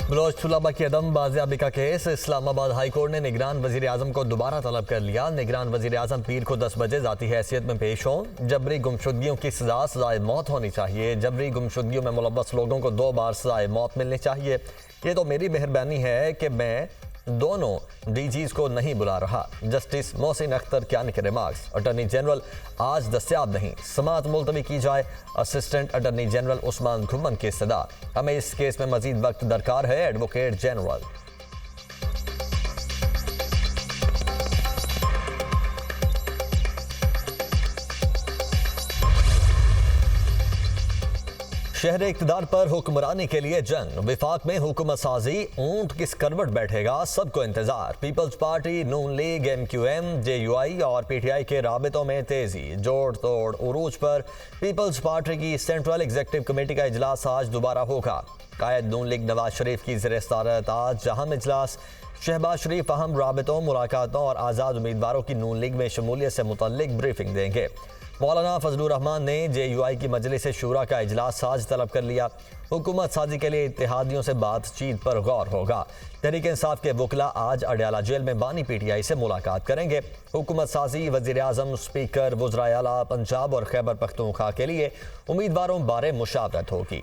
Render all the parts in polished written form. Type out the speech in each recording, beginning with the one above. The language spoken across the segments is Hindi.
बलोच तुलबा की अदम बाजियाबी का केस। इस्लामाबाद हाई कोर्ट ने निगरान वजीर आजम को दोबारा तलब कर लिया। निगरान वजीर आजम पीर को 10 बजे जाती हैसियत में पेश हों। जबरी गुमशुदगियों की सजाए मौत होनी चाहिए। जबरी गुमशुदगियों में मुलव्वस लोगों को 2 बार सजाए मौत मिलनी चाहिए। ये तो मेरी मेहरबानी है कि मैं दोनों डीजीज को नहीं बुला रहा। जस्टिस मोहसिन अख्तर कियानी के रिमार्क्स। अटॉर्नी जनरल आज दस्तयाब नहीं, समाअत मुलतवी की जाए। असिस्टेंट अटॉर्नी जनरल उस्मान घुमन की इस्तदा। हमें इस केस में मजीद वक्त दरकार है। Advocate general. शहर इक़्तिदार पर हुक्मरानी के लिए जंग। विफाक में हुकूमत साजी, ऊंट किस करवट बैठेगा, सबको इंतजार। पीपल्स पार्टी, नून लीग, MQM, JUI और PTI के राबितों में तेजी। जोड़ तोड़ उरूज पर पीपल्स पार्टी की सेंट्रल एग्जीक्यूटिव कमेटी का इजलास आज दोबारा होगा। कायद नून लीग नवाज शरीफ की ज़ेर-ए-सदारत आज अहम इजलास। शहबाज शरीफ अहम राबितों, मुलाकातों और आज़ाद उम्मीदवारों की नून लीग में शमूलियत से मुतल्लिक ब्रीफिंग देंगे। मौलाना फजलुर रहमान ने JUI की मजलिस शूरा का इजलास आज तलब कर लिया। हुकूमत साजी के लिए इत्तेहादियों से बातचीत पर गौर होगा। तहरीक इंसाफ के वकला आज अडयाला जेल में बानी PTI से मुलाकात करेंगे। हुकूमत साजी, वजीर आजम, स्पीकर, वज़राए आला पंजाब और खैबर पख्तूनख्वा के लिए उम्मीदवारों बारे मुशावरत होगी।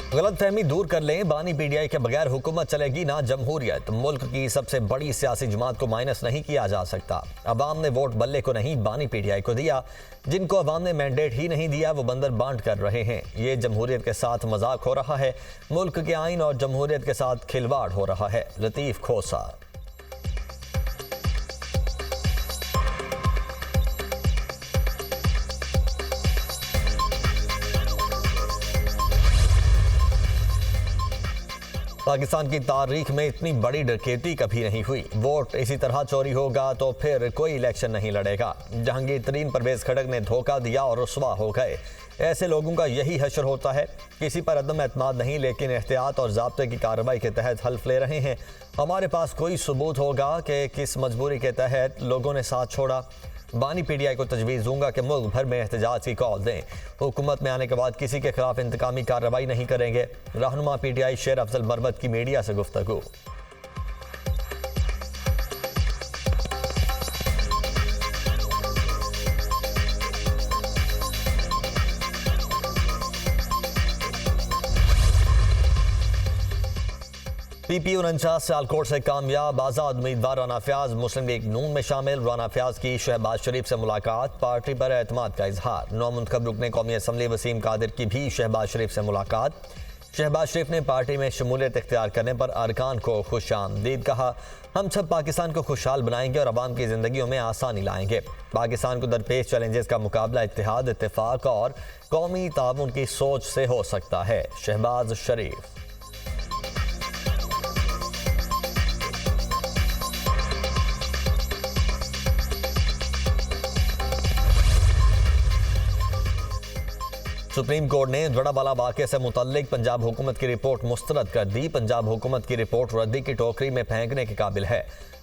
गलत फहमी दूर कर लें, बानी PTI के बगैर हुकूमत चलेगी ना जमहूरियत। मुल्क की सबसे बड़ी सियासी जमात को माइनस नहीं किया जा सकता। अवाम ने वोट बल्ले को नहीं, बानी PTI को दिया। जिनको अवाम ने मैंडेट ही नहीं दिया वो बंदर बांट कर रहे हैं। ये जमहूरियत के साथ मजाक हो रहा है। मुल्क के आइन और जमहूरियत के साथ खिलवाड़ हो रहा है। लतीफ खोसा। पाकिस्तान की तारीख में इतनी बड़ी डकैती कभी नहीं हुई। वोट इसी तरह चोरी होगा तो फिर कोई इलेक्शन नहीं लड़ेगा। जहांगीर तरीन परवेज खड़क ने धोखा दिया और रुसवा हो गए। ऐसे लोगों का यही हशर होता है। किसी पर अदम एतमाद नहीं, लेकिन एहतियात और ज़ाब्ते की कार्रवाई के तहत हल्फ ले रहे हैं। हमारे पास कोई सबूत होगा कि किस मजबूरी के तहत लोगों ने साथ छोड़ा। बानी PTI को तजवीज़ दूंगा कि मुल्क भर में एहतजाज की कॉल दें। हुकूमत में आने के बाद किसी के खिलाफ इंतकामी कार्रवाई नहीं करेंगे। रहनुमा PTI शेर अफजल मरवत की मीडिया से गुफ्तगू। PPU 49 सियालकोट से कामयाब। आज़ाद उम्मीदवार राना फयाज मुस्लिम लीग नून में शामिल। राना फयाज की शहबाज शरीफ से मुलाकात, पार्टी पर एतमाद का इजहार। नौमुंतखब रुकने कौमी असम्बली वसीम कादिर की भी शहबाज शरीफ से मुलाकात। शहबाज शरीफ ने पार्टी में शमूलियत इख्तियार करने पर अरकान को खुशामदीद कहा। हम सब पाकिस्तान को खुशहाल बनाएंगे और अवाम की जिंदगियों में आसानी लाएंगे। पाकिस्तान को दरपेश चैलेंजेस का मुकाबला इत्तेहाद, इत्तेफाक और कौमी ताउन की सोच से हो सकता है। शहबाज शरीफ। सुप्रीम कोर्ट ने जड़ावाला वाक़े से मुतल्लिक पंजाब हुकूमत की रिपोर्ट मुस्तरद कर दी। पंजाब हुकूमत की रिपोर्ट रद्दी की टोकरी में फेंकने के काबिल है।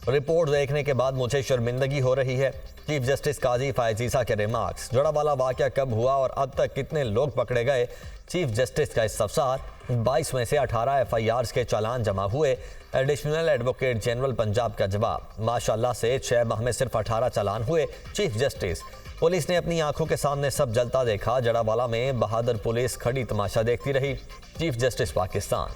रिपोर्ट देखने के बाद मुझे शर्मिंदगी हो रही है। चीफ जस्टिस काजी फायजीसा के रिमार्क्स। जड़ावाला वाक़या कब हुआ और अब तक कितने लोग पकड़े गए, चीफ जस्टिस का इस्तफसार। 22 में से 18 FIRs के चालान जमा हुए। एडिशनल एडवोकेट जनरल पंजाब का जवाब। माशाल्लाह से 6 माह में सिर्फ 18 चालान हुए। Chief justice. पुलिस ने अपनी आंखों के सामने सब जलता देखा। जड़ावाला में बहादुर पुलिस खड़ी तमाशा देखती रही। Chief justice Pakistan.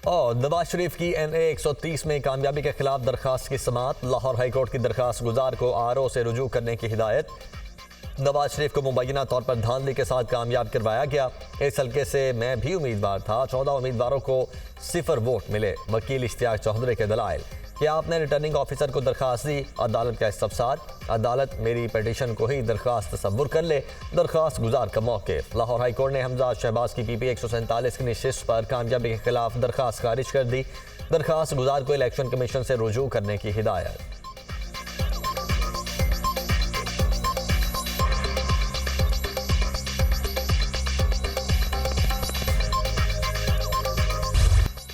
और नवाज शरीफ की NA 130 में कामयाबी के खिलाफ दरखास्त की समाअत। लाहौर हाईकोर्ट की दरखास्त गुजार को RO से रुजू करने की हिदायत। नवाज शरीफ को मुबैना तौर पर धांधली के साथ कामयाब करवाया गया। इस हल्के से मैं भी उम्मीदवार था। 14 उम्मीदवारों को 0 वोट मिले। वकील इश्तियाक चौधरी के दलाइल कि आपने रिटर्निंग ऑफिसर को दरखास्त दी। अदालत का इस्तफसार। अदालत मेरी पिटीशन को ही दरखास्त तस्वुर कर ले। दरखास्त गुजार का मौक़िफ़। लाहौर हाईकोर्ट ने हमजा शहबाज की PP 147 की नशिस्त पर कामयाबी के खिलाफ दरखास्त खारिज कर दी। दरखास्त गुजार को इलेक्शन कमीशन से रुजू करने की हिदायत।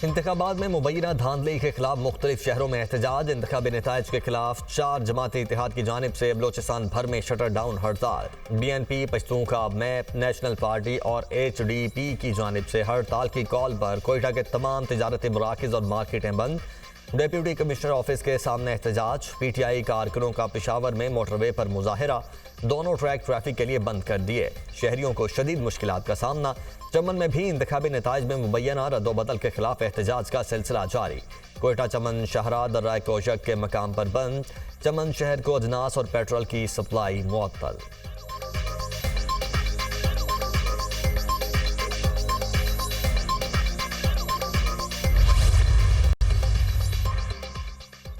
इंतखाबात में मुबैना धांधली के खिलाफ मुख्तलिफ शहरों में एहतजाज। इंतखाबी नताइज के खिलाफ 4 जमाती इत्तेहाद की जानिब से बलोचिस्तान भर में शटर डाउन हड़ताल। BNP, Pashtunkhwa map, national party और HDP की जानिब से हड़ताल की कॉल पर कोयटा के तमाम तिजारती मराकिज़ और मार्केटें बंद। डिप्टी कमिश्नर ऑफिस के सामने एहतजाज। PTI कारकुनों का पेशावर में मोटरवे पर मुजाहिरा। दोनों ट्रैक ट्रैफिक के लिए बंद कर दिए। शहरियों को शदीद मुश्किलात का सामना। चमन में भी इंतखाबी नताइज में मुबैना रद्दोबदल के खिलाफ एहतजाज का सिलसिला जारी। कोयटा चमन शाहरा दर्राए कोशक के मकाम पर बंद। चमन शहर को अजनास और पेट्रोल की सप्लाई मुअत्तल।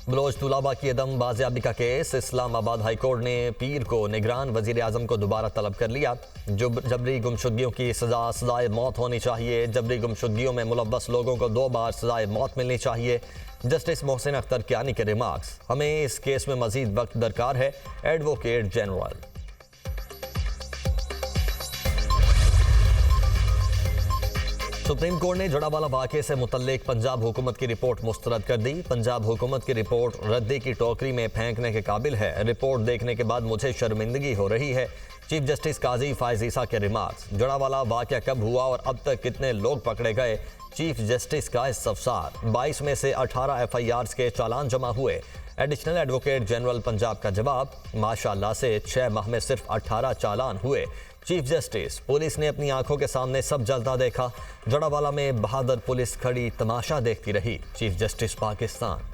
बलोच तुलाबा की अदम बाजियाबी का केस। इस्लामाबाद हाईकोर्ट ने पीर को निगरान वजीर आजम को दोबारा तलब कर लिया। जबरी गुमशुदगियों की सजाए मौत होनी चाहिए। जबरी गुमशुदगियों में मुलव्वस लोगों को 2 बार सजाए मौत मिलनी चाहिए। जस्टिस मोहसिन अख्तर कियानी के रिमार्क्स। हमें इस केस में मजीद वक्त दरकार है। Advocate general. सुप्रीम कोर्ट ने जड़ावाला वाक़े से मुतल्लिक पंजाब हुकूमत की रिपोर्ट मुस्तरद कर दी। पंजाब हुकूमत की रिपोर्ट रद्दी की टोकरी में फेंकने के काबिल है। रिपोर्ट देखने के बाद मुझे शर्मिंदगी हो रही है। चीफ जस्टिस काजी फायज ईसा के रिमार्क्स। जड़ावाला वाक़या कब हुआ और अब तक कितने लोग पकड़े गए। चीफ जस्टिस का इस्तफसार। 22 में से 18 FIRs के चालान जमा हुए। एडिशनल एडवोकेट जनरल पंजाब का जवाब। माशाअल्लाह से 6 माह में सिर्फ 18 चालान हुए। चीफ जस्टिस, पुलिस ने अपनी आंखों के सामने सब जलता देखा। जड़ावाला में बहादुर पुलिस खड़ी तमाशा देखती रही। Chief justice Pakistan.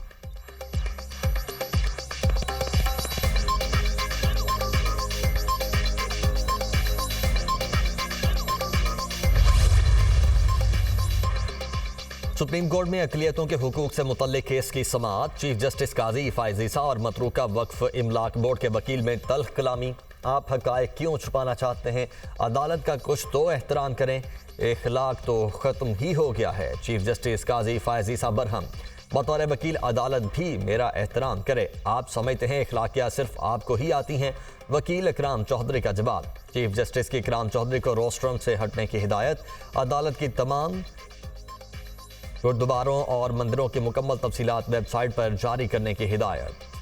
Supreme court में अक़लियतों के हुकूक से मुतल्लिक केस की समाअत। चीफ जस्टिस काजी फायज ईसा और मतरूका वक्फ इमलाक बोर्ड के वकील में तल्ख कलामी। आप हक़ाइक़ क्यों छुपाना चाहते हैं? अदालत का कुछ तो एहतराम करें। इखलाक तो ख़त्म ही हो गया है। चीफ जस्टिस काजी फायज ईसा बरहम। बतौर वकील अदालत भी मेरा एहतराम करे। आप समझते हैं इखलाकियात सिर्फ आपको ही आती हैं? वकील इकराम चौधरी का जवाब। चीफ जस्टिस की इकराम चौधरी को रोस्ट्रम से हटने की हिदायत। अदालत की तमाम गुरुद्वारों और मंदिरों की मुकम्मल तफसीलात वेबसाइट पर जारी करने की हिदायत।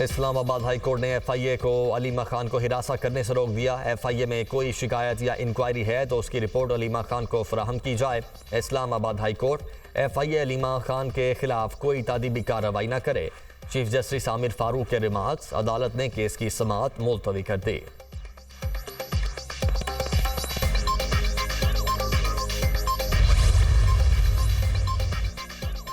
इस्लामाबाद हाई कोर्ट ने FIA को अलीमा खान को हिरासत करने से रोक दिया। FIA में कोई शिकायत या इंक्वायरी है तो उसकी रिपोर्ट अलीमा खान को फराहम की जाए। Islamabad high court FIA Aleema Khan के खिलाफ कोई तादीबी कार्रवाई न करे। चीफ जस्टिस आमिर फारूक के रिमार्क्स। अदालत ने केस की समाअत मुलतवी कर दी।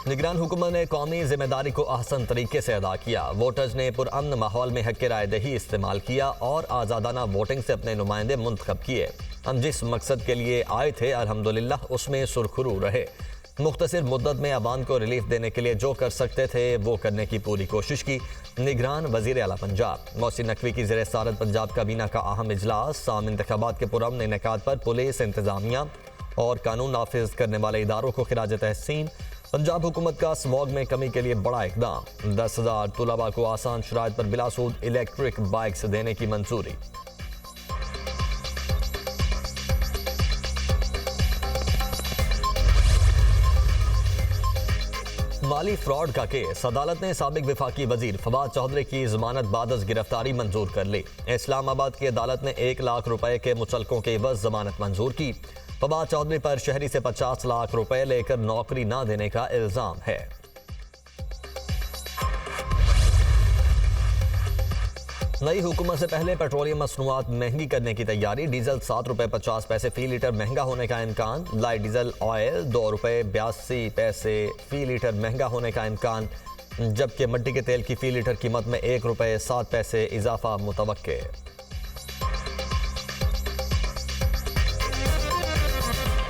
निगरान हुकूमत ने कौमी जिम्मेदारी को आसान तरीके से अदा किया। वोटर्स ने पुरअमन माहौल में हक़ राय दही इस्तेमाल किया और आज़ादाना वोटिंग से अपने नुमाइंदे मुंतखब किए। हम जिस मकसद के लिए आए थे अल्हम्दुलिल्लाह उसमें सुरखरू रहे। मुख्तसर मुद्दत में अवाम को रिलीफ देने के लिए जो कर सकते थे वो करने की पूरी कोशिश की। निगरान वज़ीर आला पंजाब मोहसिन नकवी की ज़ेर सदारत पंजाब काबीना का अहम इजलास। आम इंतखाबात के पुरअमन इनेकाद पर पुलिस, इंतजामिया और कानून नाफिज करने वाले इदारों को खिराज तहसीन। पंजाब हुकूमत का स्मॉग में कमी के लिए बड़ा इकदाम। 10,000 तुलबा को आसान शराइत पर बिलासूद इलेक्ट्रिक बाइक्स देने की मंजूरी। माली फ्रॉड का केस। अदालत ने साबिक विफाकी वजीर फवाद चौधरी की जमानत बादस गिरफ्तारी मंजूर कर ली। इस्लामाबाद की अदालत ने 1 लाख रुपए के मुचलकों के एवज जमानत मंजूर की। फवाद चौधरी पर शहरी से 50 लाख रुपए लेकर नौकरी न देने का इल्जाम है। नई हुकूमत से पहले पेट्रोलियम मसनूआत महंगी करने की तैयारी। डीजल 7 रुपए 50 पैसे फी लीटर महंगा होने का इम्कान। लाइट डीजल ऑयल 2 रुपए 82 पैसे फी लीटर महंगा होने का इम्कान, जबकि मिट्टी के तेल की फी लीटर कीमत में 1 रुपए 7 पैसे इजाफा मुतवक्के।